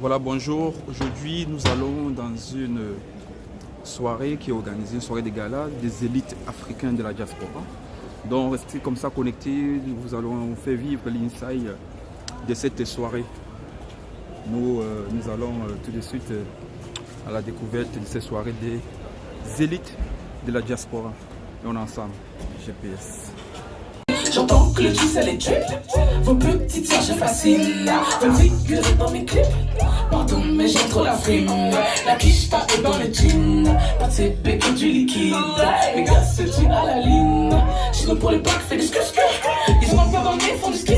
Voilà, bonjour. Aujourd'hui, nous allons dans une soirée qui est organisée, une soirée de gala des élites africaines de la diaspora. Donc, restez comme ça connectés. Nous allons faire vivre l'inside de cette soirée. Nous allons tout de suite à la découverte de cette soirée des élites de la diaspora. Et on est ensemble, GPS. J'entends que le kiss elle est tue. Vos petites sœurs je fascine. Veulent figurer dans mes clips. Pardon mais j'aime trop la frime. La quiche tapée dans les jeans. Pas de CP que du liquide. Les gars se tuent à la ligne. Sinon pour les bacs fait des skis. Ils ont un peu dans le nez, font du ski.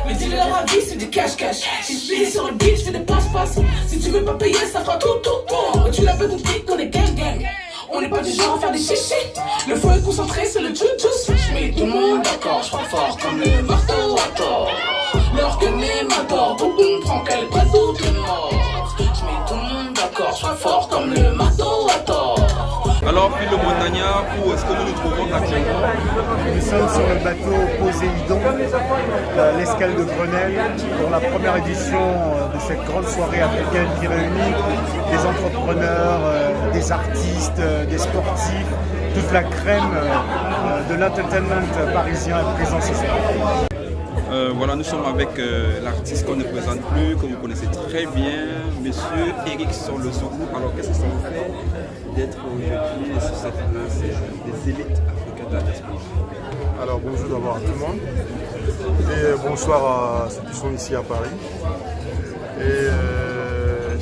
Mais dis-le leur avis c'est du cash. Si je suis sur le beat, je fais des passe-passe. Si tu veux pas payer ça fera tout. Tu l'avais compris qu'on est gang. On n'est pas du genre à faire des chichis. Le feu est concentré, c'est le juice. Je mets tout le monde d'accord, je frappe fort comme le marteau à tort. L'heure que mes m'adore, pour comprendre qu'elle prête tout est mort. Je mets tout le monde d'accord, je frappe fort comme le marteau à tort. Alors, puis le Montagnard, où est-ce que nous nous trouvons actuellement? Nous sommes sur le bateau Poséidon, l'escale de Grenelle, pour la première édition de cette grande soirée africaine qui réunit des entrepreneurs, des artistes, des sportifs, toute la crème de l'entertainment parisien est présente ce soir. Voilà, nous sommes avec l'artiste qu'on ne présente plus, que vous connaissez très bien, monsieur Eric sur le Zougou. Alors, qu'est-ce que ça vous fait d'être aujourd'hui sur cette place des élites africaines de la diaspora? Alors bonjour d'abord à tout le monde et bonsoir à ceux qui sont ici à Paris. Et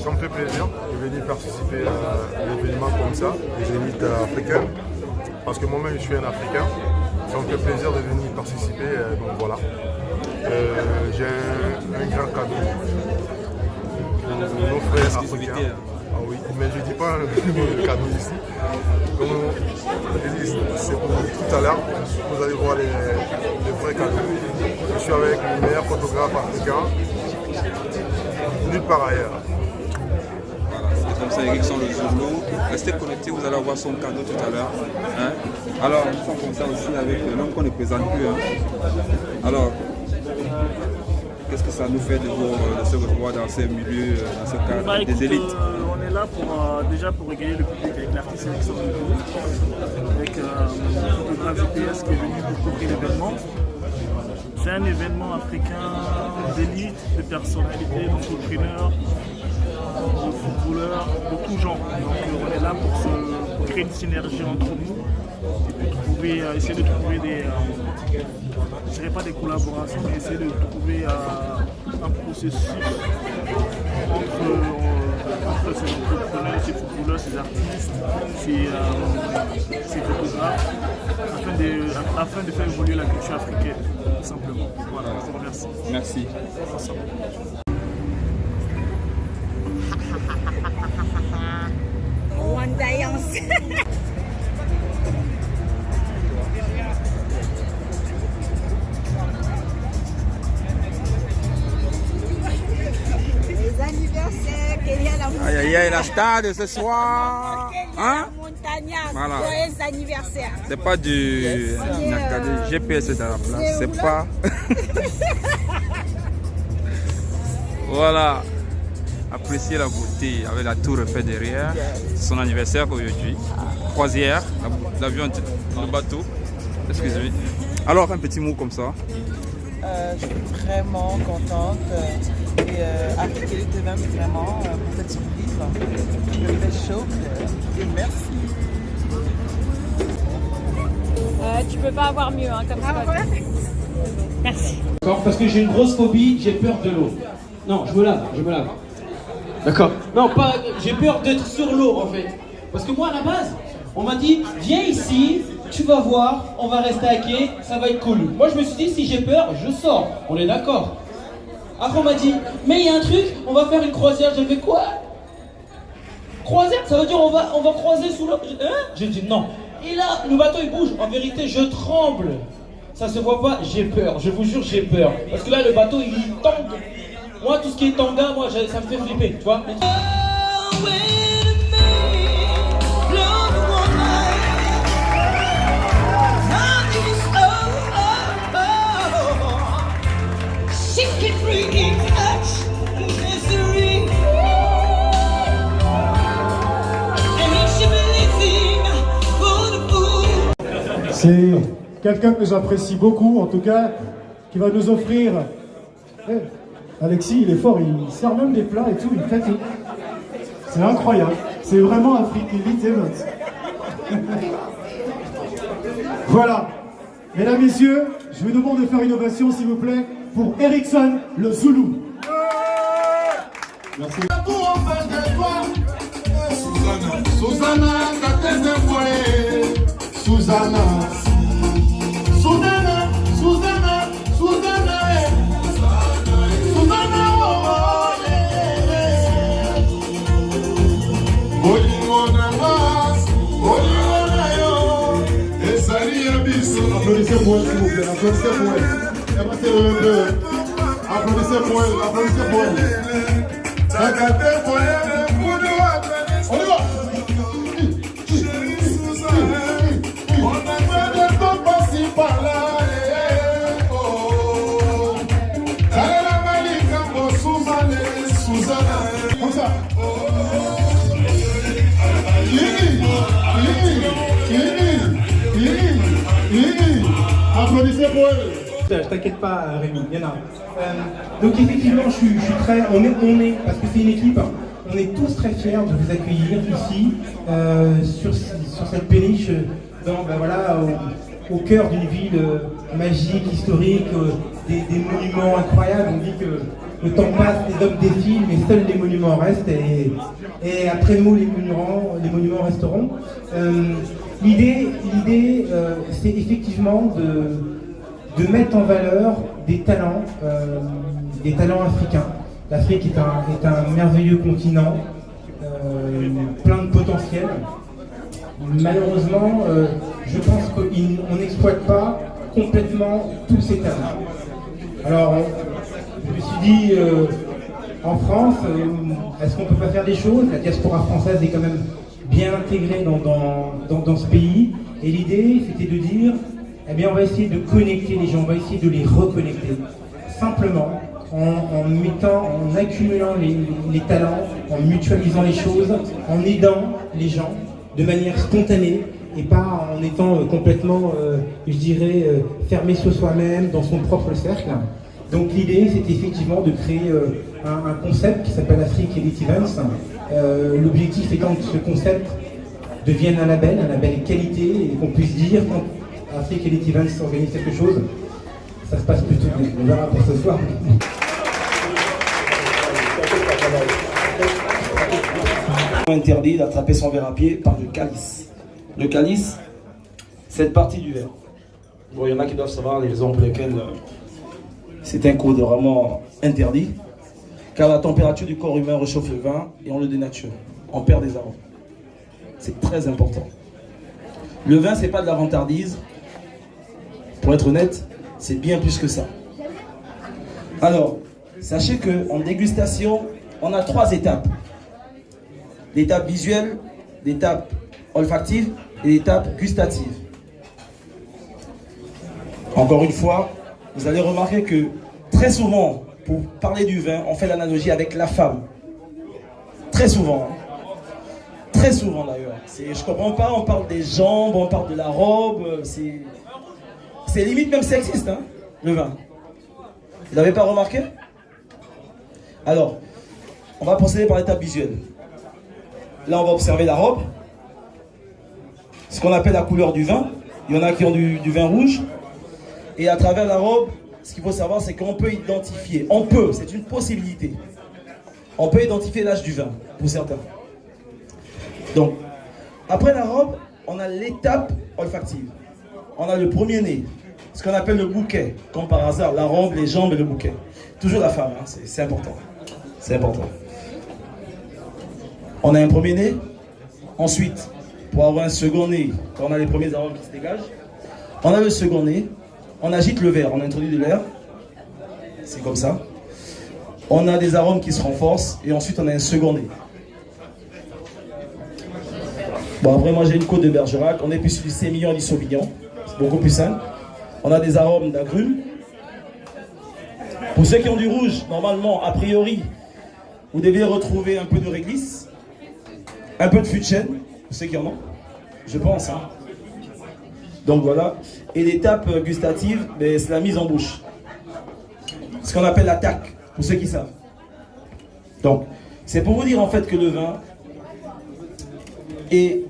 ça me fait plaisir de venir participer à un événement comme ça, les élites africaines, parce que moi-même je suis un Africain. Ça me fait plaisir de venir participer, donc voilà. J'ai un grand cadeau pour nos frères africains. Ah oui, mais je ne dis pas le cadeau ici. Comme je dis, c'est pour tout à l'heure, vous allez voir les vrais cadeaux. Je suis avec le meilleur photographe africain, nulle part ailleurs. Voilà, c'est comme ça, Eric sur le Zougou. Restez connectés, vous allez avoir son cadeau tout à l'heure. Hein? Alors, nous sommes comme ça aussi avec l'homme qu'on ne présente plus. Hein? Alors, qu'est-ce que ça nous fait de se retrouver dans ces milieux, dans ce cadre des élites? On est là déjà pour régayer le public avec l'artiste Alexandre Legault, avec le photographe GPS qui est venu pour couvrir l'événement. C'est un événement africain d'élite, de personnalités, d'entrepreneurs, de footballeurs, de tout genre. Donc on est là pour créer une synergie entre nous et puis essayer de trouver des... je ne dirais pas des collaborations, mais essayer de trouver un processus entre ces entrepreneurs, ces footballeurs, ces artistes, ces photographes, afin de faire évoluer la culture africaine, tout simplement. Voilà, je vous remercie. Merci. Aïe, la star de ce soir. Hein? Voilà. Joyeux anniversaire. C'est pas du GPS est à la place. C'est pas. Voilà. Appréciez la beauté avec la tour Eiffel derrière. C'est son anniversaire aujourd'hui. Croisière, l'avion, le bateau. Excusez-moi. Alors, un petit mot comme ça. Je suis vraiment contente et Afrique même vraiment pour cette surprise. Je me fais chaud et merci. Tu peux pas avoir mieux comme ça. Merci. D'accord, parce que j'ai une grosse phobie, j'ai peur de l'eau. Non, je me lave. D'accord. Non, pas. J'ai peur d'être sur l'eau en fait. Parce que moi à la base, on m'a dit viens ici. Tu vas voir, on va rester à quai, ça va être cool. Moi je me suis dit si j'ai peur, je sors. On est d'accord. Après on m'a dit mais il y a un truc, on va faire une croisière. J'ai fait quoi? Croisière, ça veut dire on va croiser sous l'eau. Hein? J'ai dit non. Et là, le bateau il bouge. En vérité, je tremble. Ça se voit pas, j'ai peur. Je vous jure, j'ai peur. Parce que là, le bateau il tangue. Moi, tout ce qui est tanga, moi ça me fait flipper, tu vois. She can bring it touch misery. C'est quelqu'un que j'apprécie beaucoup, en tout cas, qui va nous offrir... Eh, Alexis, il est fort, il sert même des plats et tout, il fait tout. C'est incroyable. C'est vraiment Afrique Elite Events. Voilà. Mesdames, Messieurs, je vous demande de faire une ovation, s'il vous plaît, pour Erickson, le Zoulou. Merci. Susanna, Susanna, Susanna, Susanna, Susanna, Susanna, applaudissez pour elle, s'il vous plaît, applaudissez pour elle. Applaudissez pour elle, applaudissez pour elle. On y va. Comme ça. Applaudissez pour elle. Je t'inquiète pas, Rémi, il y en a. Donc effectivement, je suis très... On est, parce que c'est une équipe, on est tous très fiers de vous accueillir ici, sur cette péniche, au cœur d'une ville magique, historique, des monuments incroyables. On dit que le temps passe, les hommes défilent, mais seuls les monuments restent, et après nous, les monuments resteront. L'idée, c'est effectivement de mettre en valeur des talents africains. L'Afrique est un merveilleux continent, plein de potentiel. Malheureusement, je pense qu'on n'exploite pas complètement tous ces talents. Alors, je me suis dit, en France, est-ce qu'on ne peut pas faire des choses? La diaspora française est quand même bien intégrée dans ce pays. Et l'idée, c'était de dire, eh bien, on va essayer de connecter les gens, on va essayer de les reconnecter. Simplement, en accumulant les talents, en mutualisant les choses, en aidant les gens de manière spontanée et pas en étant complètement, je dirais, fermé sur soi-même, dans son propre cercle. Donc l'idée, c'était effectivement de créer un concept qui s'appelle Afrique Elite Events. L'objectif étant que ce concept devienne un label qualité, et qu'on puisse dire quand Afrique Elite Events organise quelque chose, ça se passe plutôt bien. On verra pour ce soir. Interdit d'attraper son verre à pied par le calice. Le calice, cette partie du verre. Bon, il y en a qui doivent savoir les raisons pour lesquelles c'est un code vraiment interdit. Car la température du corps humain réchauffe le vin et on le dénature. On perd des arômes. C'est très important. Le vin, c'est pas de la vantardise. Pour être honnête, c'est bien plus que ça. Alors, sachez qu'en dégustation, on a 3 étapes. L'étape visuelle, l'étape olfactive et l'étape gustative. Encore une fois, vous allez remarquer que très souvent, pour parler du vin, on fait l'analogie avec la femme. Très souvent. Très souvent d'ailleurs. Je comprends pas, on parle des jambes, on parle de la robe. C'est limite même sexiste, hein, le vin. Vous n'avez pas remarqué? Alors, on va procéder par l'étape visuelle. Là, on va observer la robe. Ce qu'on appelle la couleur du vin. Il y en a qui ont du vin rouge. Et à travers la robe, ce qu'il faut savoir, c'est qu'on peut identifier. C'est une possibilité. On peut identifier l'âge du vin, pour certains. Donc, après la robe, on a l'étape olfactive. On a le premier nez, ce qu'on appelle le bouquet. Comme par hasard, la robe, les jambes et le bouquet. Toujours la femme, hein, c'est important. C'est important. On a un premier nez. Ensuite, pour avoir un second nez, quand on a les premiers arômes qui se dégagent, on a le second nez. On agite le verre, on introduit de l'air. C'est comme ça. On a des arômes qui se renforcent. Et ensuite, on a un second nez. Bon, après, moi, j'ai une côte de Bergerac. On est plus sur du Sémillon et du Sauvignon. C'est beaucoup plus simple. On a des arômes d'agrumes. Pour ceux qui ont du rouge, normalement, a priori, vous devez retrouver un peu de réglisse. Un peu de fût de chêne. Pour ceux qui en ont. Je pense, hein. Donc voilà. Et l'étape gustative, ben, c'est la mise en bouche. Ce qu'on appelle l'attaque, pour ceux qui savent. Donc, c'est pour vous dire en fait que le vin est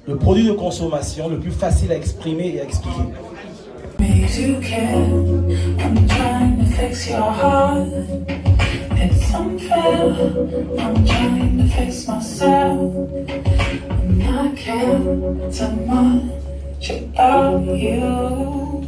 le produit de consommation le plus facile à exprimer et à expliquer. You can, I'm trying to fix your heart. It's unfair, I'm trying to fix myself. And I can't tell much about you.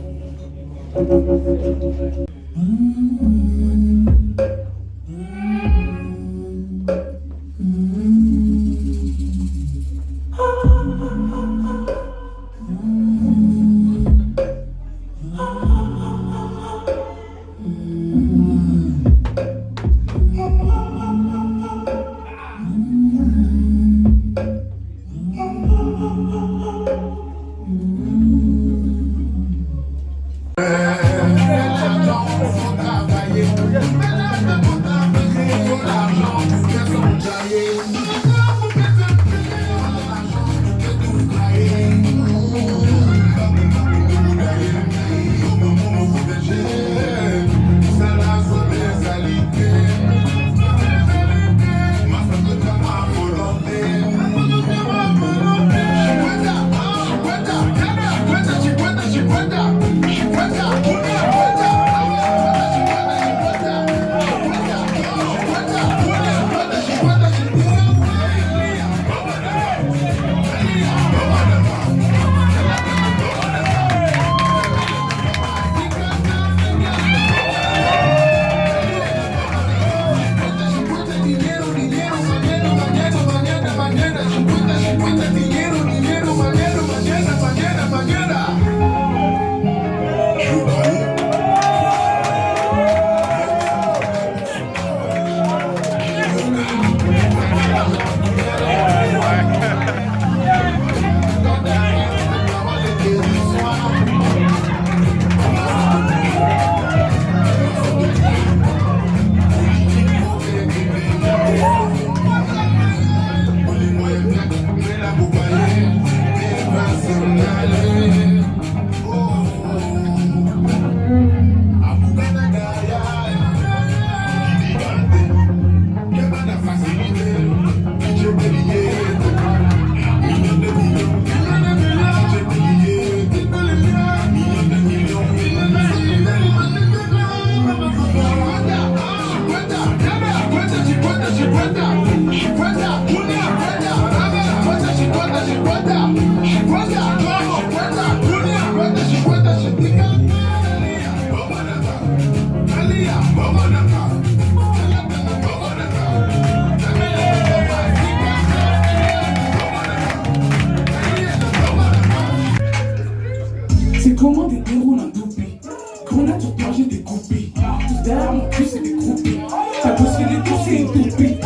C'est comment des déroule un toupie. Grenade sur toi, j'ai découpé. Tout derrière mon cul, c'est des groupies. Ça pousse les tours, c'est une toupie.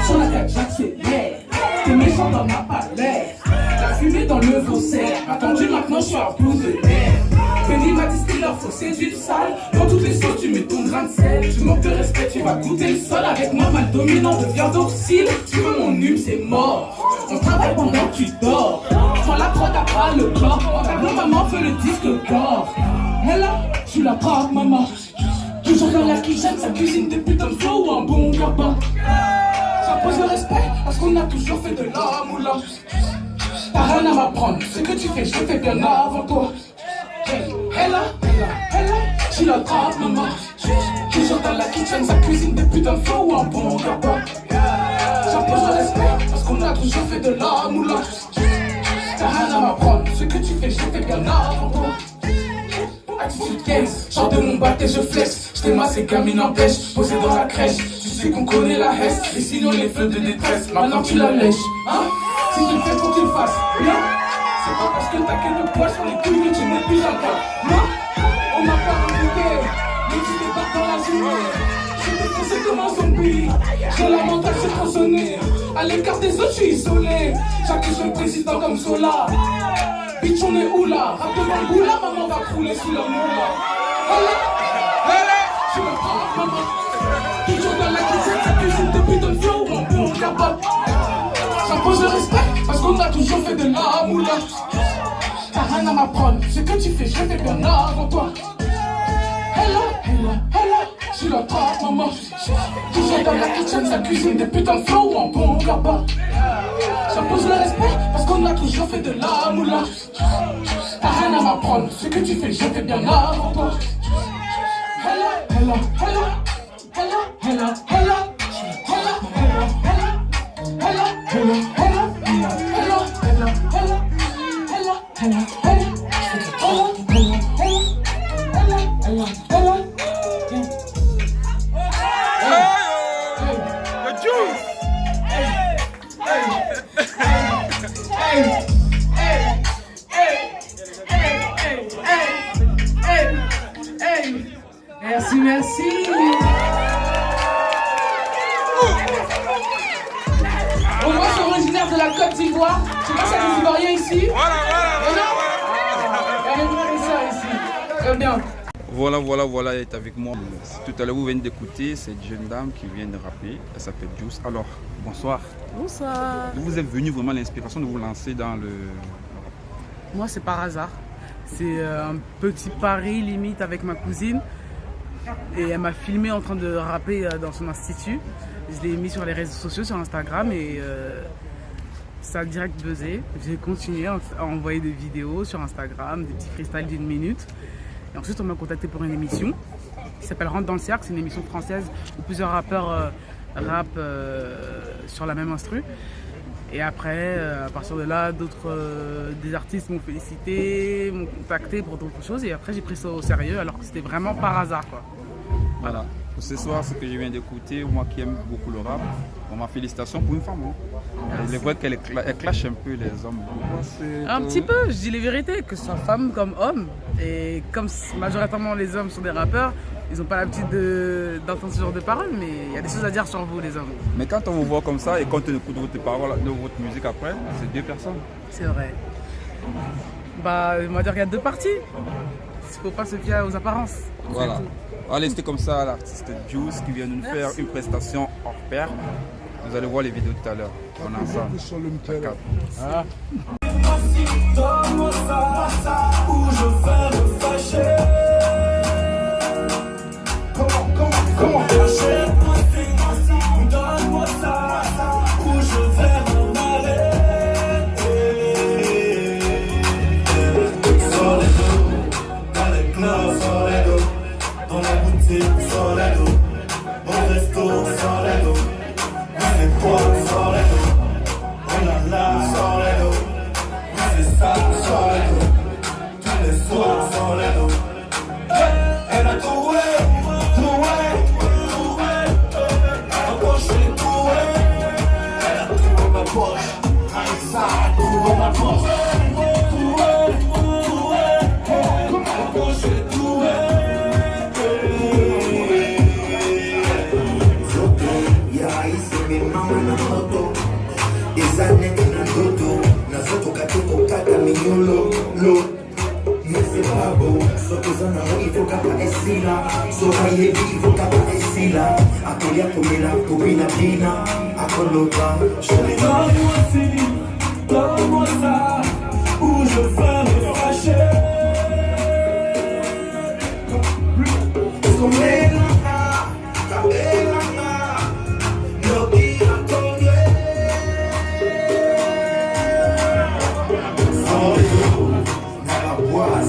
Sur la tête, j'accélère. T'es méchant dans ma palais. La fumée dans le faussaire. Attendu, maintenant, je suis en bout de l'air. Benny m'a dit qu'il leur faut séduire sale. Dans toutes les sauces, tu mets ton grain de sel. Tu manques de respect, tu vas goûter le sol. Avec moi, mal dominant devient docile. Tu veux mon hume, c'est mort. On travaille pendant que tu dors. Quand la prod a pas le corps. Tableau, maman fait le disque d'or. Et là, je suis la brave maman. Toujours dans la kitchen, sa cuisine des putains de flow ou un bon gaba. J'impose le respect parce qu'on a toujours fait de la moula. T'as rien à m'apprendre, ce que tu fais, je fais bien avant toi. Elle là, je suis la brave maman. Toujours dans la kitchen, sa cuisine des putains de flow ou un bon gaba. J'impose le respect parce qu'on a toujours fait de la moula. T'as rien à m'apprendre, ce que tu fais, je fais bien avant toi. Attitude gaze, genre de mon batte et je flex. J't'ai massé gamine en pêche, posé dans la crèche. Tu sais qu'on connaît la hesse, et sinon les feux de détresse. Maintenant tu la lèches, hein? Si tu le fais, faut que tu le fasses, bien. C'est pas parce que t'as quelques poils sur les couilles que tu n'es plus un gars. Non, on m'a pas recruté, mais tu débarques dans la journée. Je suis défoncé comme un zombie, j'ai la mentale, c'est tronçonné. À l'écart des autres, je suis isolé. J'accuse le président comme Zola. Bitch, on est où là? Rap devant le bout là, maman va crouler sous la moula. Allez, je suis la brave maman. Toujours dans la cuisine, sa cuisine de putain de flow, un bon capable. J'impose le respect, parce qu'on a toujours fait de la moula. t'as rien à m'apprendre. Ce que tu fais, je fais bien avant toi. Hello, hello, hello, je suis la top, maman. Toujours dans la kitchen, sa cuisine, des putains de flow en bon là-bas. J'impose le respect parce qu'on a toujours fait de la moula. T'as rien à m'apprendre, ce que tu fais, je fais bien avant toi. Hello, hello, hello, hello, hello, hello, hello, hello, hello, hello, hello, hello, hello, hello, hello, hello, hello. The juice! Merci, merci. Bon, moi, je suis originaire de la Côte d'Ivoire. Je sais pas s'il y a des Ivoiriens ici. Voilà. Il y a des frères et sœurs ici. Très bien. Voilà, elle est avec moi. Tout à l'heure, vous venez d'écouter cette jeune dame qui vient de rapper. Elle s'appelle Juice. Alors, bonsoir. Bonsoir. D'où vous êtes venu vraiment l'inspiration de vous lancer dans le... Moi, c'est par hasard. C'est un petit pari limite avec ma cousine. Et elle m'a filmé en train de rapper dans son institut. Je l'ai mis sur les réseaux sociaux, sur Instagram, et ça a direct buzzé. J'ai continué à envoyer des vidéos sur Instagram, des petits freestyles d'1 minute. Et ensuite, on m'a contacté pour une émission qui s'appelle Rentre dans le cercle. C'est une émission française où plusieurs rappeurs rappent sur la même instru. Et après, à partir de là, des artistes m'ont félicité, m'ont contacté pour d'autres choses. Et après, j'ai pris ça au sérieux alors que c'était vraiment par hasard, quoi. Voilà. Pour ce soir, ce que je viens d'écouter, moi qui aime beaucoup le rap, ma félicitation pour une femme. Il est vrai qu'elle clash un peu les hommes. Un petit peu, je dis les vérités, que ce soit femme comme homme. Et comme majoritairement les hommes sont des rappeurs, ils n'ont pas l'habitude d'entendre ce genre de paroles, mais il y a des choses à dire sur vous, les hommes. Mais quand on vous voit comme ça et quand on écoute votre parole, de votre musique après, c'est deux personnes. C'est vrai. Bah, on va dire qu'il y a deux parties. Il ne faut pas se fier aux apparences. Voilà. Allez, c'était comme ça l'artiste Juice qui vient de nous faire une prestation hors pair. Vous allez voir les vidéos tout à l'heure. On est ensemble. Ah. Donne-moi ça, ou je vais me fâcher. Comment achète-moi donne-moi ça, ou je vais m'en aller. Sur les dos, dans les clubs, sur les dos, dans la boutique, sur les dos, au resto, sur les dos, dans les poils, sur les dos, oh là là, sur les dos, c'est ça, sur les dos, tous les soirs, sur les dos. Elle a trouvé, encore je l'ai trouvé. Elle a trouvé ma poche, ça a trouvé ma poche. Encore je l'ai trouvé. Izaneke na dodo, na zoto katoko kata minyolo, lo. Mais c'est pas beau, soto zana ho il faut kapa esila, so hayebi il faut kapa esila, akolia komela kobina bina, akoloba. Donne-moi ça, ou je vais me fâcher. Komelana, kabelana, noki atonye.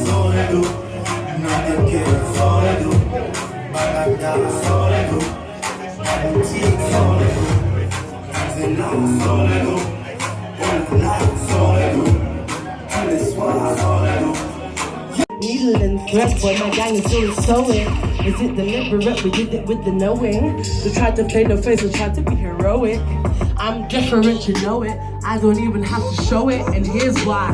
Soledo, Nadeke, Soledo, Bagada, Soledo, Boutique, Soledo, Zela, Soledo, Olala, Soledo, tous les soirs, Soledo. Needle and thread, boy, my gang is always sewing. Is it deliberate? We did it with the knowing. We tried to play no face, we tried to be heroic. I'm different, you know it. I don't even have to show it, and here's why.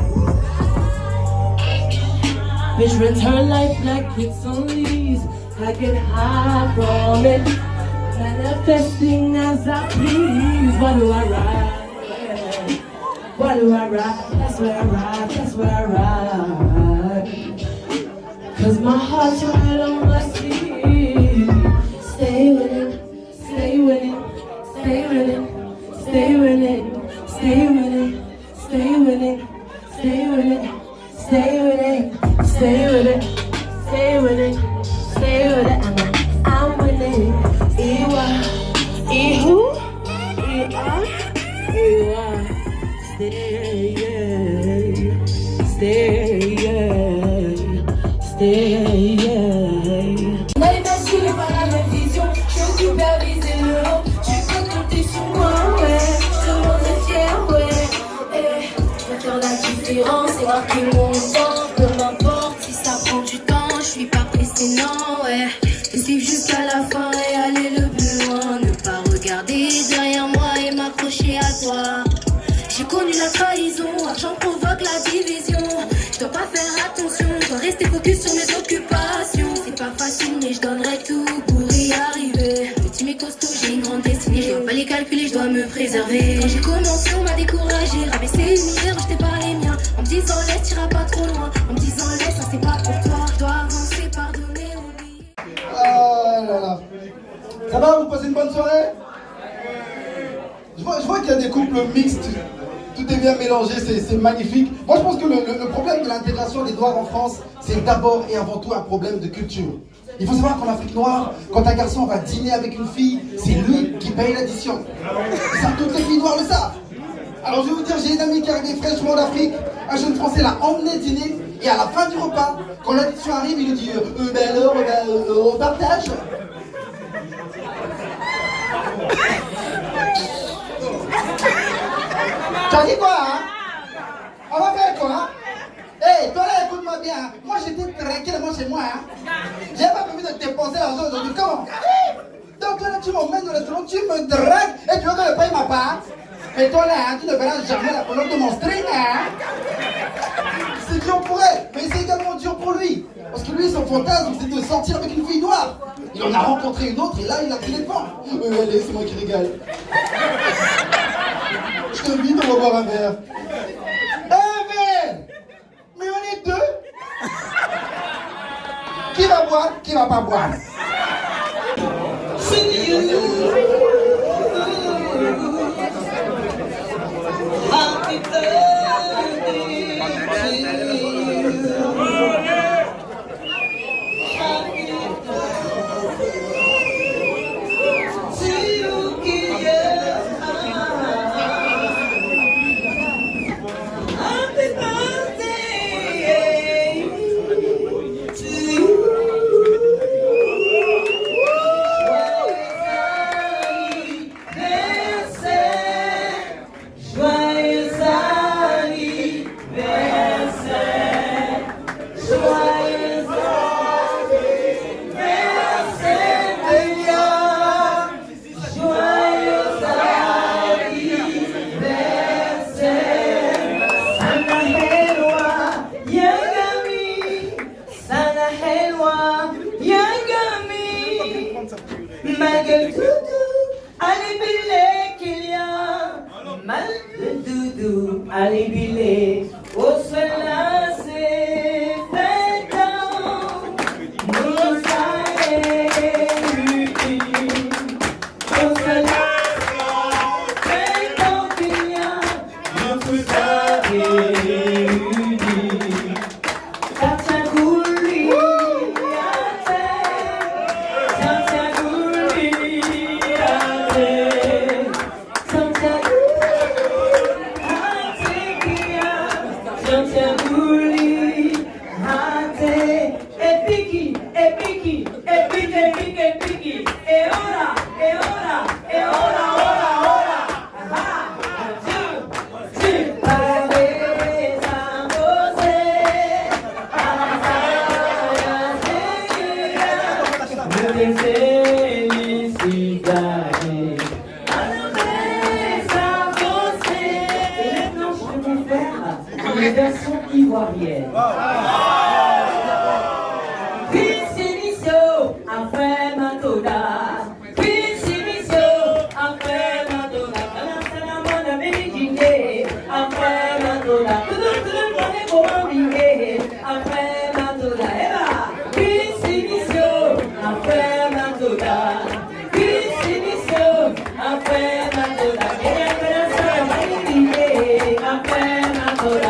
Bitch runs her life like it's on leaves. I get high from it, manifesting as I please. Why do I ride? Why do I ride? That's where I ride, that's where I ride. Cause my heart's right on my sleeve. Stay with it, stay with it, stay with it, stay with it, stay with it, stay with it, stay with it. stay with it, stay with it, stay with it, stay with it. I'm with it. Iwa, Ihu, Iwa, Iwa. Stay, stay, stay. On est basculé par la même vision, je supervise le haut, tu peux compter sur moi, ouais, je te rendrai fier, ouais. Je vais faire la différence et marquer mon temps, peu m'importe si ça prend du temps, je suis pas pressée, non, ouais. Et suivre jusqu'à la fin et aller le plus loin, ne pas regarder derrière moi et m'accrocher à toi. J'ai connu la trahison, l'argent provoque la division. Je dois pas faire attention, je dois rester focus sur mes occupations. C'est pas facile mais je donnerai tout pour y arriver. Petit mais costaud, j'ai une grande destinée. Je dois pas les calculer, je dois me préserver. Quand j'ai commencé on m'a découragé, rabaissé une idée, rejeté par les miens. En me disant laisse, t'iras pas trop loin. En me disant laisse, ça c'est pas pour toi. Je dois avancer, pardonner, oublier. Ah là là. Ça va, vous passez une bonne soirée? Je vois qu'il y a des couples mixtes. Tout est bien mélangé, c'est magnifique. Moi je pense que le problème de l'intégration des Noirs en France, c'est d'abord et avant tout un problème de culture. Il faut savoir qu'en Afrique noire, quand un garçon va dîner avec une fille, c'est lui qui paye l'addition. Ça, toutes les filles noires le savent. Alors je vais vous dire, j'ai une amie qui est arrivée fraîchement d'Afrique, un jeune français l'a emmené dîner, et à la fin du repas, quand l'addition arrive, il lui dit ben alors, on partage. Tu as dit quoi, hein? On va faire quoi, hein? Hey, toi là, écoute-moi bien, hein? Moi j'étais tranquillement chez moi, hein? J'ai pas prévu de te dépenser l'argent aujourd'hui, comment? Donc toi là, tu m'emmènes au restaurant, tu me dragues et tu veux que je paye ma part? Mais toi là, hein, tu ne verras jamais la couleur de mon string, hein? C'est dur pour elle, mais c'est également dur pour lui. Parce que lui, son fantasme, c'est de sortir avec une fille noire. Il en a rencontré une autre et là, il a tiré devant. Allez, c'est moi qui régale. Je t'invite, on va boire un verre. Un verre! Mais on est deux! Qui va boire? Qui va pas boire? Happy birthday Malgré doudou, allez bile qu'il y a. Mal de doudou, allez bile. Au cela c'est fait dans. Nous allons utile. Au cela c'est fait qu'il y a. Nous allons utile. Tata Gouli. Version ivoirienne. Pinsiniso, après Matoda. Pinsiniso, après Matoda. Kanasana Américaine, après Matoda. Après Matoda. Pinsiniso, après Matoda. Pinsiniso, après Matoda. Après Matoda.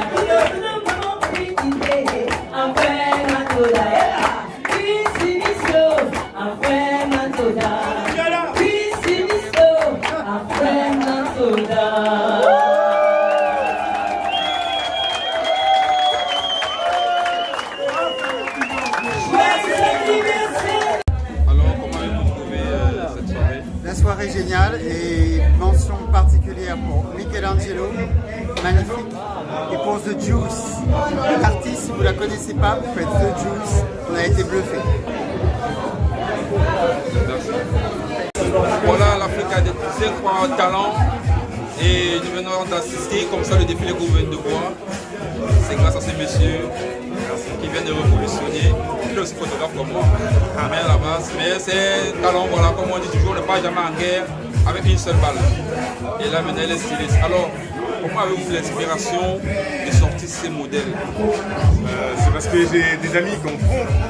La soirée géniale et mention particulière pour Michelangelo, magnifique, et pour The Juice. L'artiste, si vous ne la connaissez pas, vous faites The Juice, on a été bluffé. Voilà, l'Afrique a des très grands talents et nous venons d'assister comme ça le défilé que vous venez de voir. C'est grâce à ces messieurs qui viennent de révolutionner. Il est aussi photographe comme moi, mais à la base. Mais c'est un talent, voilà, comme on dit toujours, on ne part jamais en guerre avec une seule balle. Et là maintenant, il est styliste. Alors, comment avez-vous l'inspiration de sortir ces modèles? C'est parce que j'ai des amis qui ont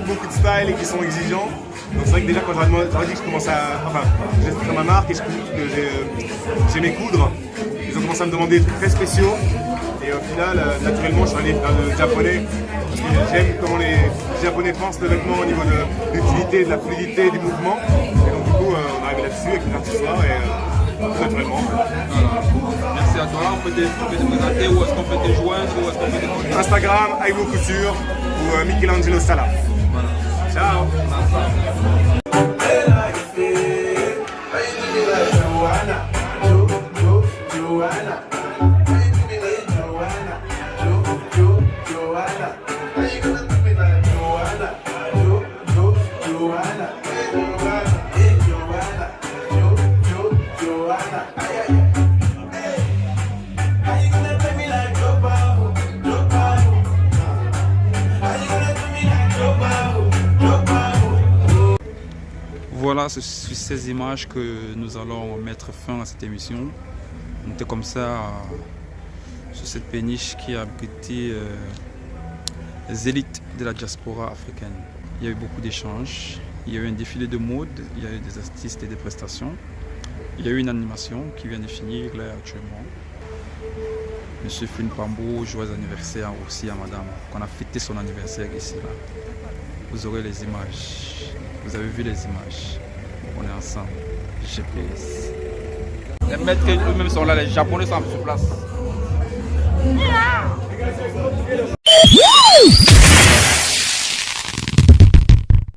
beaucoup de style et qui sont exigeants. Donc c'est vrai que déjà quand j'aurais dit que je commençais à... Enfin, j'ai fait ma marque et que j'aimais coudre, ils ont commencé à me demander des trucs très spéciaux. Et au final, naturellement, je suis allé vers le japonais. Parce que j'aime comment les japonais pensent le vêtement au niveau de l'utilité, de la fluidité, du mouvement. Et donc du coup, on est arrivé là-dessus avec une artisoire et naturellement. Voilà. Merci à toi. On peut te présenter, où est-ce qu'on peut te joindre, où est-ce qu'on peut te... Instagram, Aiwo Couture ou Michelangelo Sala. Voilà. Ciao. Voilà, c'est sur ces images que nous allons mettre fin à cette émission. On était comme ça sur cette péniche qui a abrité les élites de la diaspora africaine. Il y a eu beaucoup d'échanges, il y a eu un défilé de mode, il y a eu des artistes et des prestations. Il y a eu une animation qui vient de finir là actuellement. Monsieur Fune Pambo, joyeux anniversaire aussi à madame, qu'on a fêté son anniversaire ici là. Vous aurez les images, vous avez vu les images. On est ensemble, GPS. Les maîtres eux-mêmes sont là, les Japonais sont sur place.